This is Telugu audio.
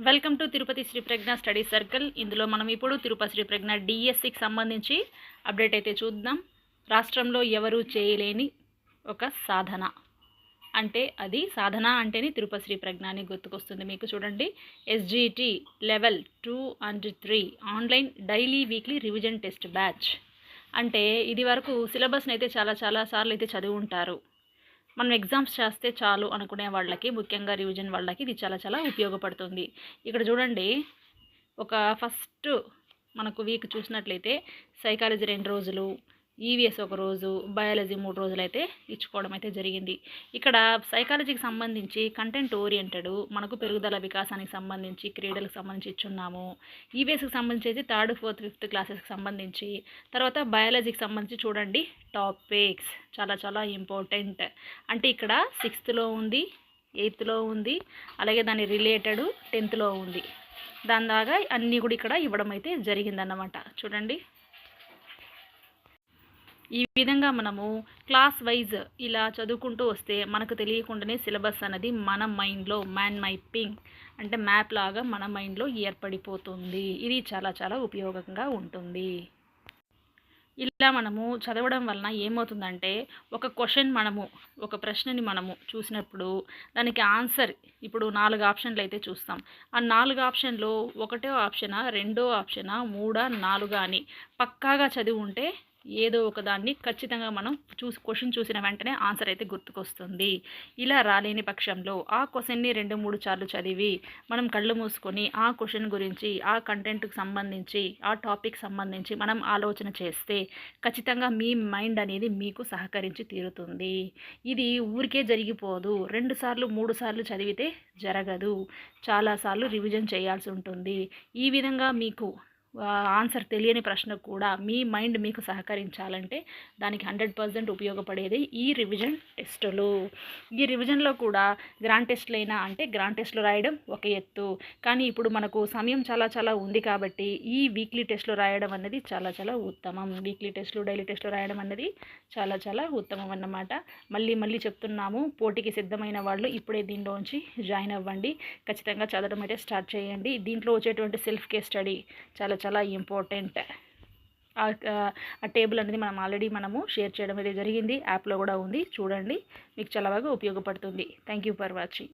Welcome to Tirupati Shri Pragna study circle. ఇందులో మనం ఇప్పుడు తిరుపతి శ్రీ ప్రజ్ఞ డిఎస్సికి సంబంధించి అప్డేట్ అయితే చూద్దాం. రాష్ట్రంలో ఎవరు చేయలేని ఒక సాధన అంటే అది సాధన అంటేనే తిరుపతి శ్రీ ప్రజ్ఞ అని గుర్తుకొస్తుంది మీకు. చూడండి, SGT level 2 and 3 online daily weekly revision test batch. అంటే ఇది వరకు సిలబస్ని అయితే చాలా సార్లు అయితే చదివి ఉంటారు. మనం ఎగ్జామ్స్ చేస్తే చాలు అనుకునే వాళ్ళకి, ముఖ్యంగా రివిజన్ వాళ్ళకి ఇది చాలా ఉపయోగపడుతుంది. ఇక్కడ చూడండి, ఒక ఫస్ట్ మనకు వీక్ చూసినట్లయితే సైకాలజీ 2 రోజులు, ఈవీఎస్ 1 రోజు, బయాలజీ 3 రోజులు అయితే ఇచ్చుకోవడం అయితే జరిగింది. ఇక్కడ సైకాలజీకి సంబంధించి కంటెంట్ ఓరియంటెడ్ మనకు పెరుగుదల వికాసానికి సంబంధించి, క్రీడలకు సంబంధించి ఇచ్చున్నాము. ఈవీఎస్కి సంబంధించి అయితే 3rd, 4th, 5th క్లాసెస్కి సంబంధించి. తర్వాత బయాలజీకి సంబంధించి చూడండి, టాపిక్స్ చాలా ఇంపార్టెంట్. అంటే ఇక్కడ 6th ఉంది, 8th ఉంది, అలాగే దాని రిలేటెడ్ 10th ఉంది. దాని దాకా అన్నీ కూడా ఇక్కడ ఇవ్వడం అయితే జరిగిందన్నమాట. చూడండి, ఈ విధంగా మనము క్లాస్ వైజ్ ఇలా చదువుకుంటూ వస్తే మనకు తెలియకుండానే సిలబస్ అనేది మన మైండ్లో మైపింగ్ అంటే మ్యాప్ లాగా మన మైండ్లో ఏర్పడిపోతుంది. ఇది చాలా ఉపయోగంగా ఉంటుంది. ఇలా మనము చదవడం వలన ఏమవుతుందంటే, ఒక ప్రశ్నని మనము చూసినప్పుడు దానికి ఆన్సర్ ఇప్పుడు 4 ఆప్షన్లు అయితే చూస్తాం. ఆ 4 ఆప్షన్లో ఒకటో ఆప్షనా, రెండో ఆప్షనా, 3, 4 అని పక్కాగా చదివి ఉంటే ఏదో ఒక దాన్ని ఖచ్చితంగా మనం క్వశ్చన్ చూసిన వెంటనే ఆన్సర్ అయితే గుర్తుకొస్తుంది. ఇలా రాలేని పక్షంలో ఆ క్వశ్చన్ని 2-3 సార్లు చదివి మనం కళ్ళు మూసుకొని ఆ క్వశ్చన్ గురించి, ఆ కంటెంట్కి సంబంధించి, ఆ టాపిక్ సంబంధించి మనం ఆలోచన చేస్తే ఖచ్చితంగా మీ మైండ్ అనేది మీకు సహకరించి తీరుతుంది. ఇది ఊరికే జరిగిపోదు. 2 సార్లు 3 సార్లు చదివితే జరగదు. చాలాసార్లు రివిజన్ చేయాల్సి ఉంటుంది. ఈ విధంగా మీకు ఆన్సర్ తెలియని ప్రశ్నకు కూడా మీ మైండ్ మీకు సహకరించాలంటే దానికి 100% ఉపయోగపడేది ఈ రివిజన్ టెస్టులు. ఈ రివిజన్లో కూడా గ్రాండ్ టెస్టులైనా అంటే గ్రాండ్ టెస్టులు రాయడం ఒక ఎత్తు, కానీ ఇప్పుడు మనకు సమయం చాలా ఉంది కాబట్టి ఈ వీక్లీ టెస్టులు రాయడం అనేది చాలా ఉత్తమం. వీక్లీ టెస్టులు, డైలీ టెస్టులు రాయడం అనేది చాలా ఉత్తమం అన్నమాట. మళ్ళీ చెప్తున్నాము, పోటీకి సిద్ధమైన వాళ్ళు ఇప్పుడే దీనిలోంచి జాయిన్ అవ్వండి. ఖచ్చితంగా చదవడం అయితే స్టార్ట్ చేయండి. దీంట్లో వచ్చేటువంటి సెల్ఫ్ కేస్ స్టడీ చాలా ఇంపార్టెంట్. ఆ టేబుల్ అనేది మనము షేర్ చేయడం అయితే జరిగింది. యాప్లో కూడా ఉంది, చూడండి. మీకు చాలా బాగా ఉపయోగపడుతుంది. Thank you for watching.